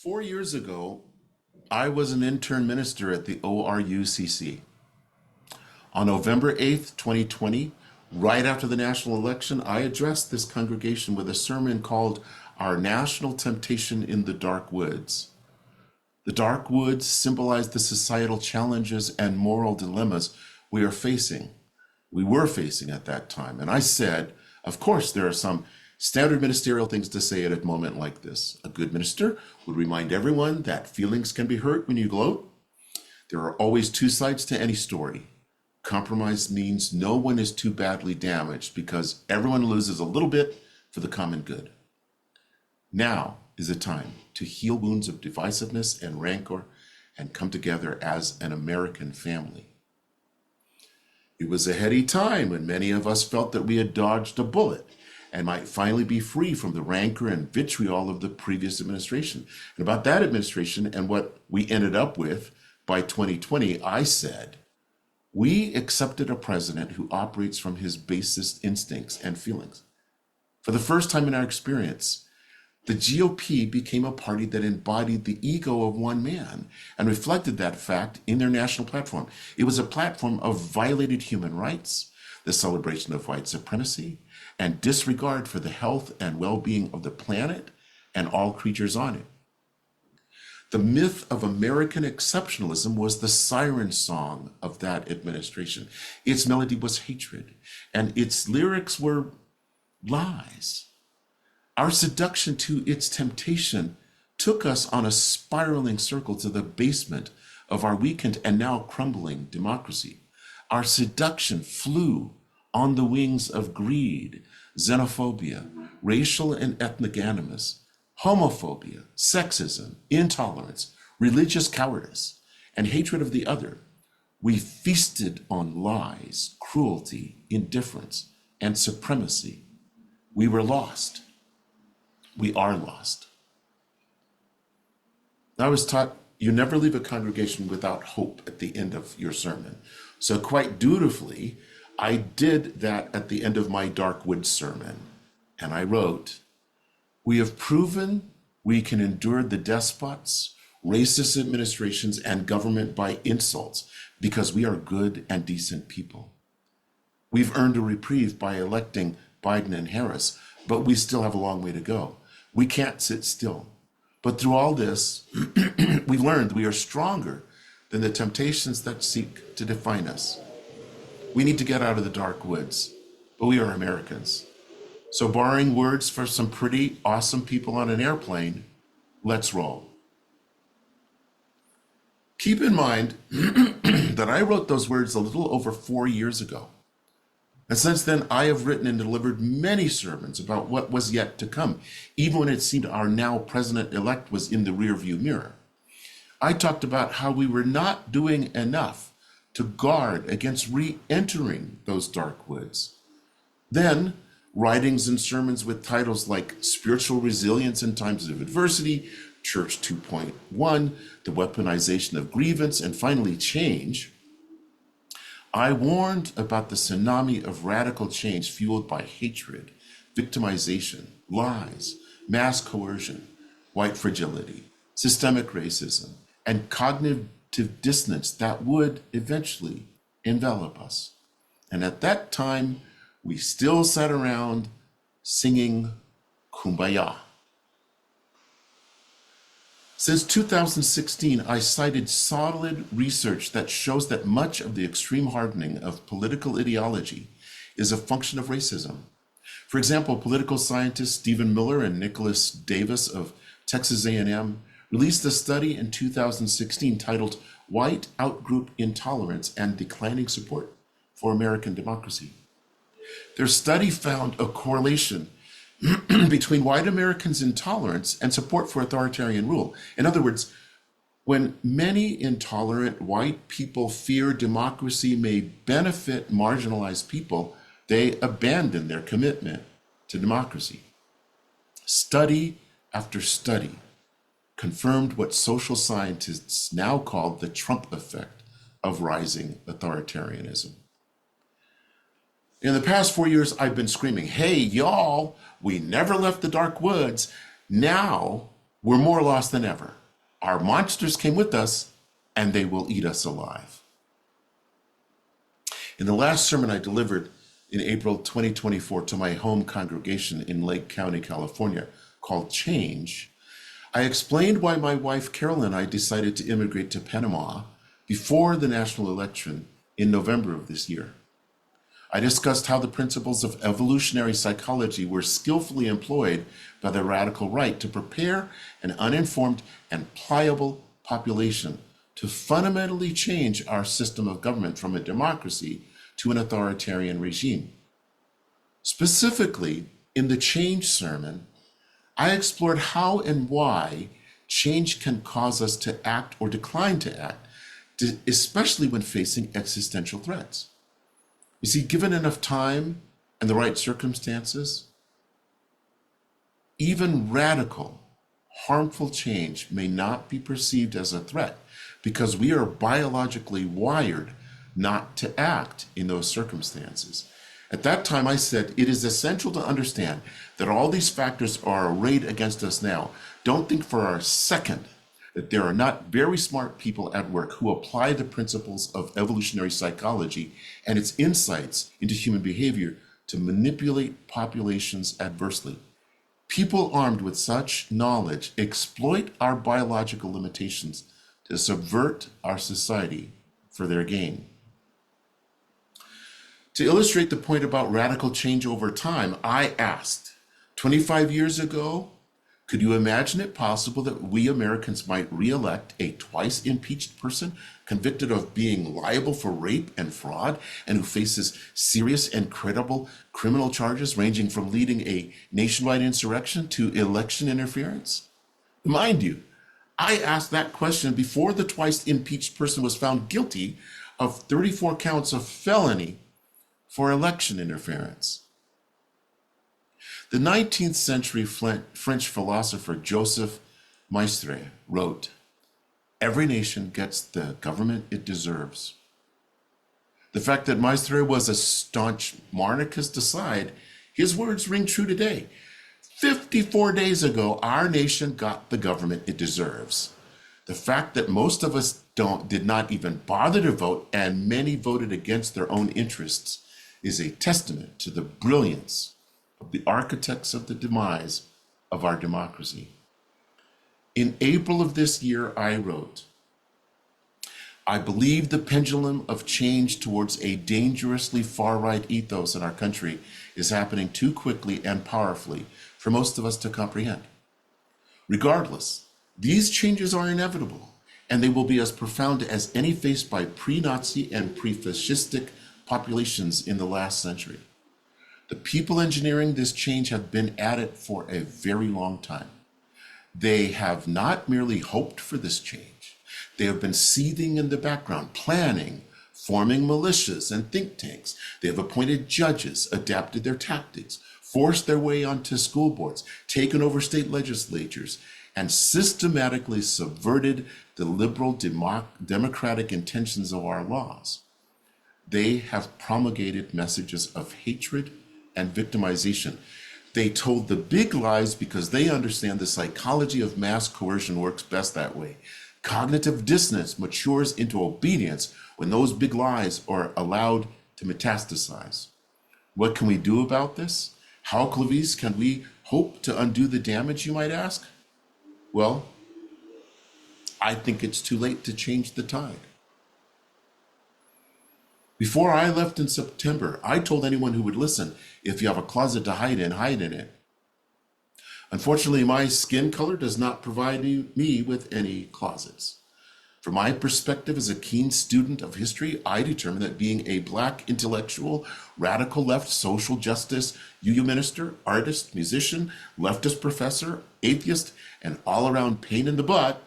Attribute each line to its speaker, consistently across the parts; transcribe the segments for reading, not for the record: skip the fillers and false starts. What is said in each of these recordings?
Speaker 1: 4 years ago, I was an intern minister at the ORUCC. On November 8th, 2020, right after the national election, I addressed this congregation with a sermon called Our National Temptation in the Dark Woods. The dark woods symbolize the societal challenges and moral dilemmas we were facing at that time. And I said, of course, there are some standard ministerial things to say at a moment like this. A good minister would remind everyone that feelings can be hurt when you gloat. There are always two sides to any story. Compromise means no one is too badly damaged because everyone loses a little bit for the common good. Now is a time to heal wounds of divisiveness and rancor and come together as an American family. It was a heady time when many of us felt that we had dodged a bullet and might finally be free from the rancor and vitriol of the previous administration. And about that administration and what we ended up with by 2020, I said, we accepted a president who operates from his basest instincts and feelings. For the first time in our experience, the GOP became a party that embodied the ego of one man and reflected that fact in their national platform. It was a platform of violated human rights, the celebration of white supremacy, and disregard for the health and well-being of the planet and all creatures on it. The myth of American exceptionalism was the siren song of that administration. Its melody was hatred, and its lyrics were lies. Our seduction to its temptation took us on a spiraling circle to the basement of our weakened and now crumbling democracy. Our seduction flew on the wings of greed, xenophobia, racial and ethnic animus, homophobia, sexism, intolerance, religious cowardice, and hatred of the other. We feasted on lies, cruelty, indifference, and supremacy. We were lost. We are lost. I was taught you never leave a congregation without hope at the end of your sermon. So quite dutifully, I did that at the end of my Dark Woods sermon. And I wrote, we have proven we can endure the despots, racist administrations, and government by insults because we are good and decent people. We've earned a reprieve by electing Biden and Harris, but we still have a long way to go. We can't sit still. But through all this, we learned we are stronger than the temptations that seek to define us. We need to get out of the dark woods, but we are Americans. So borrowing words for some pretty awesome people on an airplane, let's roll. Keep in mind that I wrote those words a little over 4 years ago. And since then, I have written and delivered many sermons about what was yet to come, even when it seemed our now president-elect was in the rearview mirror. I talked about how we were not doing enough to guard against re-entering those dark woods. Then, writings and sermons with titles like Spiritual Resilience in Times of Adversity, Church 2.1, The Weaponization of Grievance, and finally Change. I warned about the tsunami of radical change fueled by hatred, victimization, lies, mass coercion, white fragility, systemic racism, and cognitive dissonance that would eventually envelop us. And at that time, we still sat around singing Kumbaya. Since 2016, I cited solid research that shows that much of the extreme hardening of political ideology is a function of racism. For example, political scientists Stephen Miller and Nicholas Davis of Texas A&M released a study in 2016 titled White Outgroup Intolerance and Declining Support for American Democracy. Their study found a correlation between white Americans' intolerance and support for authoritarian rule. In other words, when many intolerant white people fear democracy may benefit marginalized people, they abandon their commitment to democracy. Study after study confirmed what social scientists now call the Trump effect of rising authoritarianism. In the past 4 years, I've been screaming, hey, y'all, we never left the dark woods. Now We're more lost than ever. Our monsters came with us, and they will eat us alive. In the last sermon I delivered in April 2024 to my home congregation in Lake County, California, called Change, I explained why my wife Carol and I decided to immigrate to Panama before the national election in November of this year. I discussed how the principles of evolutionary psychology were skillfully employed by the radical right to prepare an uninformed and pliable population to fundamentally change our system of government from a democracy to an authoritarian regime. Specifically, in the Change sermon, I explored how and why change can cause us to act or decline to act, especially when facing existential threats. You see, given enough time and the right circumstances, even radical, harmful change may not be perceived as a threat because we are biologically wired not to act in those circumstances. At that time, I said, it is essential to understand that all these factors are arrayed against us now. Don't think for a second that there are not very smart people at work who apply the principles of evolutionary psychology and its insights into human behavior to manipulate populations adversely. People armed with such knowledge exploit our biological limitations to subvert our society for their gain. To illustrate the point about radical change over time, I asked, 25 years ago, could you imagine it possible that we Americans might re-elect a twice impeached person convicted of being liable for rape and fraud and who faces serious and credible criminal charges ranging from leading a nationwide insurrection to election interference? Mind you, I asked that question before the twice impeached person was found guilty of 34 counts of felony for election interference. The 19th century French philosopher Joseph Maistre wrote, "Every nation gets the government it deserves." The fact that Maistre was a staunch monarchist aside, his words ring true today. 54 days ago, our nation got the government it deserves. The fact that most of us did not even bother to vote, and many voted against their own interests, is a testament to the brilliance of the architects of the demise of our democracy. In April of this year, I wrote, "I believe the pendulum of change towards a dangerously far-right ethos in our country is happening too quickly and powerfully for most of us to comprehend. Regardless, these changes are inevitable, and they will be as profound as any faced by pre-Nazi and pre-fascistic populations in the last century. The people engineering this change have been at it for a very long time. They have not merely hoped for this change. They have been seething in the background, planning, forming militias and think tanks. They have appointed judges, adapted their tactics, forced their way onto school boards, taken over state legislatures, and systematically subverted the liberal democratic intentions of our laws. They have promulgated messages of hatred and victimization. They told the big lies because they understand the psychology of mass coercion works best that way. Cognitive dissonance matures into obedience when those big lies are allowed to metastasize. What can we do about this? How, Clovice, can we hope to undo the damage, you might ask? Well, I think it's too late to change the tide. Before I left in September, I told anyone who would listen, if you have a closet to hide in it. Unfortunately, my skin color does not provide me with any closets. From my perspective as a keen student of history, I determined that being a Black intellectual, radical left social justice, UU minister, artist, musician, leftist professor, atheist, and all-around pain in the butt,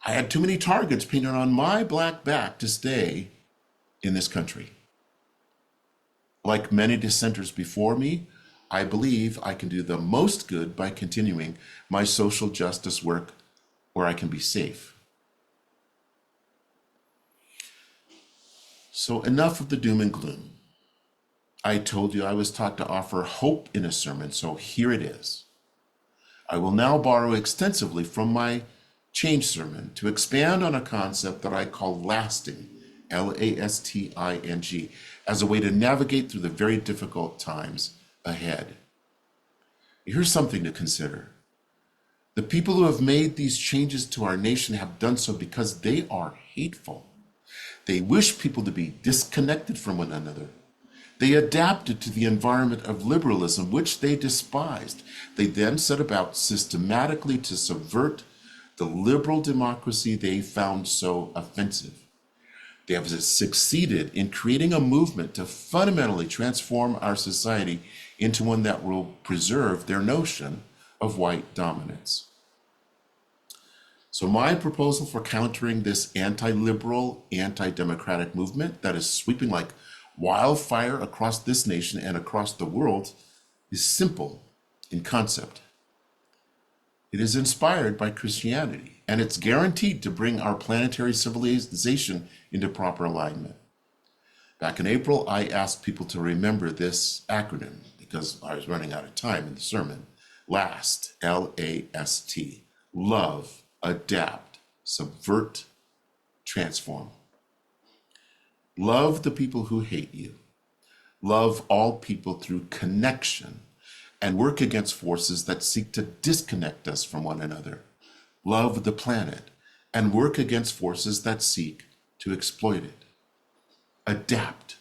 Speaker 1: I had too many targets painted on my Black back to stay in this country. Like many dissenters before me, I believe I can do the most good by continuing my social justice work where I can be safe. So enough of the doom and gloom. I told you I was taught to offer hope in a sermon, so here it is. I will now borrow extensively from my change sermon to expand on a concept that I call lasting, L.A.S.T.I.N.G, as a way to navigate through the very difficult times ahead. Here's something to consider. The people who have made these changes to our nation have done so because they are hateful. They wish people to be disconnected from one another. They adapted to the environment of liberalism, which they despised. They then set about systematically to subvert the liberal democracy they found so offensive. They have succeeded in creating a movement to fundamentally transform our society into one that will preserve their notion of white dominance. So my proposal for countering this anti-liberal, anti-democratic movement that is sweeping like wildfire across this nation and across the world is simple in concept. It is inspired by Christianity, and it's guaranteed to bring our planetary civilization into proper alignment. Back in April, I asked people to remember this acronym because I was running out of time in the sermon. LAST, L-A-S-T, love, adapt, subvert, transform. Love the people who hate you. Love all people through connection and work against forces that seek to disconnect us from one another. Love the planet and work against forces that seek to exploit it. Adapt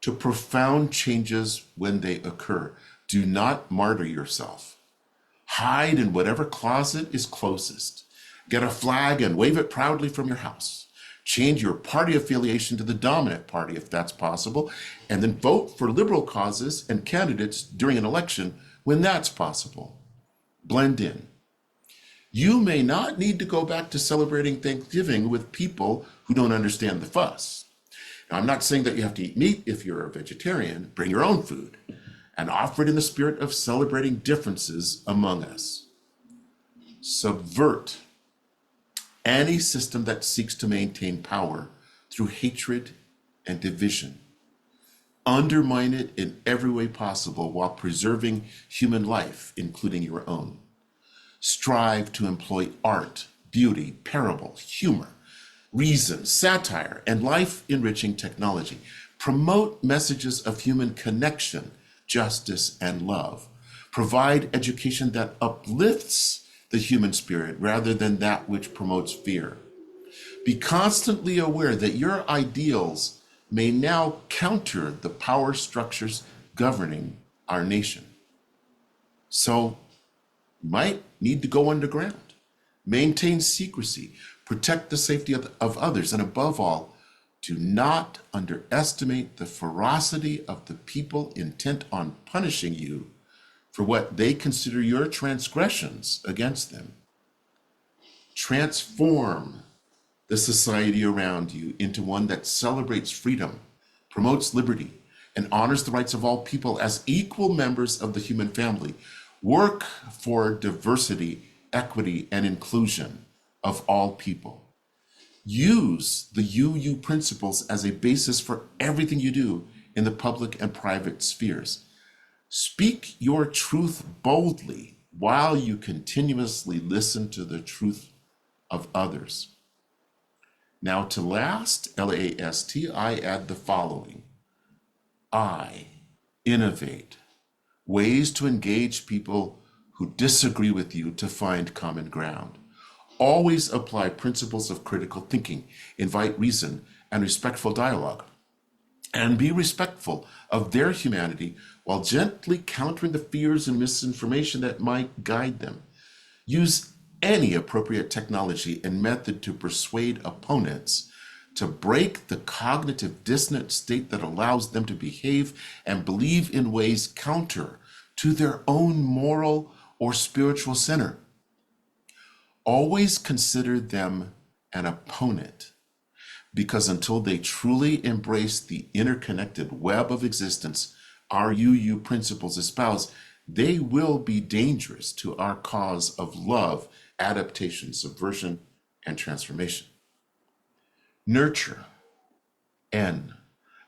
Speaker 1: to profound changes when they occur. Do not martyr yourself. Hide in whatever closet is closest. Get a flag and wave it proudly from your house. Change your party affiliation to the dominant party if that's possible, and then vote for liberal causes and candidates during an election when that's possible. Blend in. You may not need to go back to celebrating Thanksgiving with people who don't understand the fuss. Now, I'm not saying that you have to eat meat if you're a vegetarian. Bring your own food and offer it in the spirit of celebrating differences among us. Subvert any system that seeks to maintain power through hatred and division. Undermine it in every way possible while preserving human life, including your own. Strive to employ art, beauty, parable, humor, reason, satire, and life-enriching technology. Promote messages of human connection, justice, and love. Provide education that uplifts the human spirit rather than that which promotes fear. Be constantly aware that your ideals may now counter the power structures governing our nation. So you might need to go underground, maintain secrecy, protect the safety of others, and above all, do not underestimate the ferocity of the people intent on punishing you for what they consider your transgressions against them. Transform the society around you into one that celebrates freedom, promotes liberty, and honors the rights of all people as equal members of the human family. Work for diversity, equity, and inclusion of all people. Use the UU principles as a basis for everything you do in the public and private spheres. Speak your truth boldly while you continuously listen to the truth of others. Now to last, L-A-S-T, I add the following. Innovate. Ways to engage people who disagree with you to find common ground. Always apply principles of critical thinking, invite reason and respectful dialogue, and be respectful of their humanity while gently countering the fears and misinformation that might guide them. Use any appropriate technology and method to persuade opponents to break the cognitive dissonant state that allows them to behave and believe in ways counter to their own moral or spiritual center. Always consider them an opponent, because until they truly embrace the interconnected web of existence our UU principles espouse, they will be dangerous to our cause of love, adaptation, subversion, and transformation. Nurture, N,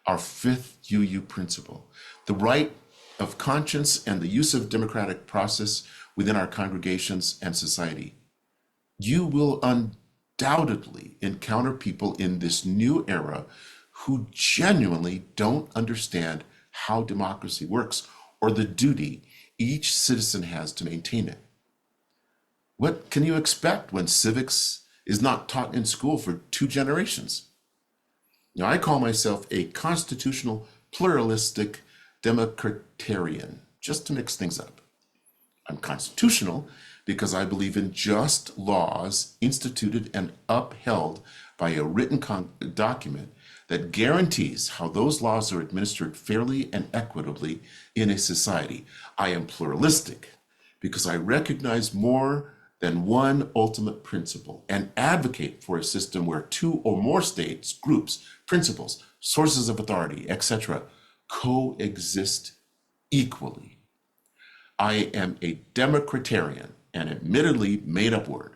Speaker 1: our fifth UU principle, the right of conscience and the use of democratic process within our congregations and society, you will undoubtedly encounter people in this new era who genuinely don't understand how democracy works or the duty each citizen has to maintain it. What can you expect when civics is not taught in school for 2 generations? Now, I call myself a constitutional pluralistic democratarian, just to mix things up. I'm constitutional because I believe in just laws instituted and upheld by a written document that guarantees how those laws are administered fairly and equitably in a society. I am pluralistic because I recognize more than one ultimate principle and advocate for a system where 2 or more states, groups, principles, sources of authority, etc., coexist equally. I am a democratarian, an admittedly made-up word,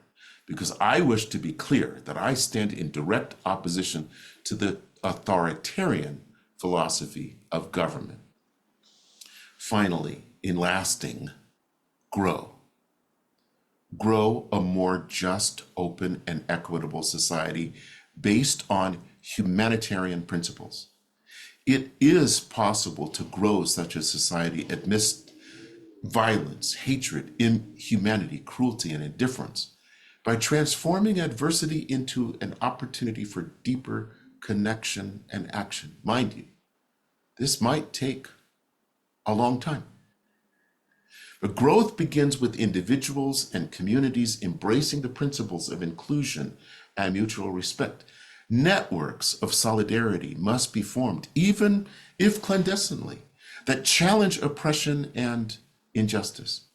Speaker 1: because I wish to be clear that I stand in direct opposition to the authoritarian philosophy of government. Finally, in lasting, grow. Grow a more just, open, and equitable society based on humanitarian principles. It is possible to grow such a society amidst violence, hatred, inhumanity, cruelty, and indifference by transforming adversity into an opportunity for deeper connection and action. Mind you, this might take a long time. But growth begins with individuals and communities embracing the principles of inclusion and mutual respect. Networks of solidarity must be formed, even if clandestinely, that challenge oppression and injustice.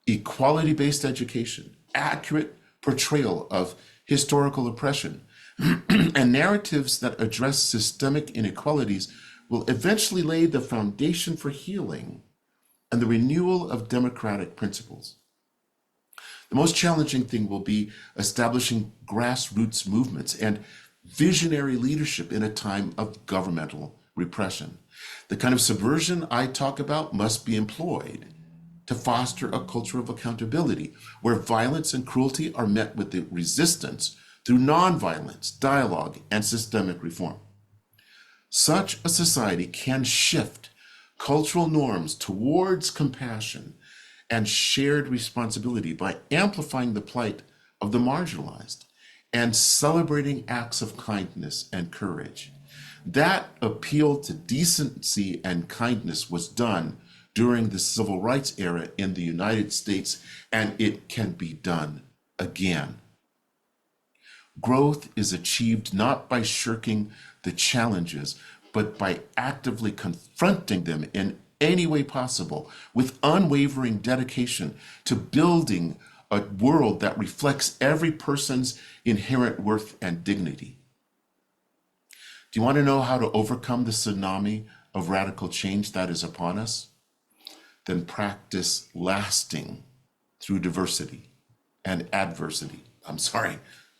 Speaker 1: Equality-based education, accurate portrayal of historical oppression, and narratives that address systemic inequalities will eventually lay the foundation for healing and the renewal of democratic principles. The most challenging thing will be establishing grassroots movements and visionary leadership in a time of governmental repression. The kind of subversion I talk about must be employed to foster a culture of accountability where violence and cruelty are met with the resistance through nonviolence, dialogue, and systemic reform. Such a society can shift cultural norms towards compassion and shared responsibility by amplifying the plight of the marginalized and celebrating acts of kindness and courage. That appeal to decency and kindness was done during the civil rights era in the United States, and it can be done again. Growth is achieved not by shirking the challenges, but by actively confronting them in any way possible with unwavering dedication to building a world that reflects every person's inherent worth and dignity. Do you want to know how to overcome the tsunami of radical change that is upon us? Then practice lasting through diversity and adversity.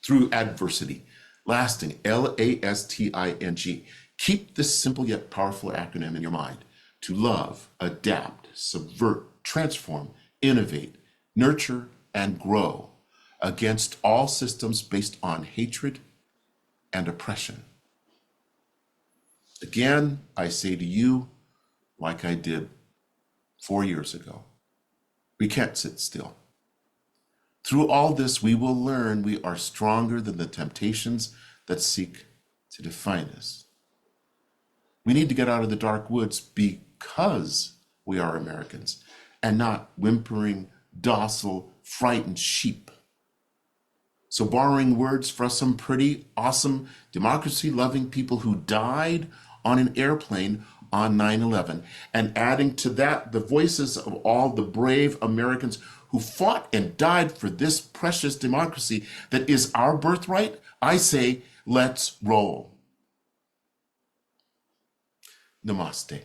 Speaker 1: Through adversity. Lasting, L.A.S.T.I.N.G. Keep this simple yet powerful acronym in your mind: to love, adapt, subvert, transform, innovate, nurture, and grow against all systems based on hatred and oppression. Again, I say to you, like I did 4 years ago, we can't sit still. Through all this, we will learn we are stronger than the temptations that seek to define us. We need to get out of the dark woods because we are Americans and not whimpering, docile, frightened sheep. So borrowing words from some pretty awesome democracy-loving people who died on an airplane on 9/11, and adding to that the voices of all the brave Americans who fought and died for this precious democracy that is our birthright, I say, let's roll. Namaste.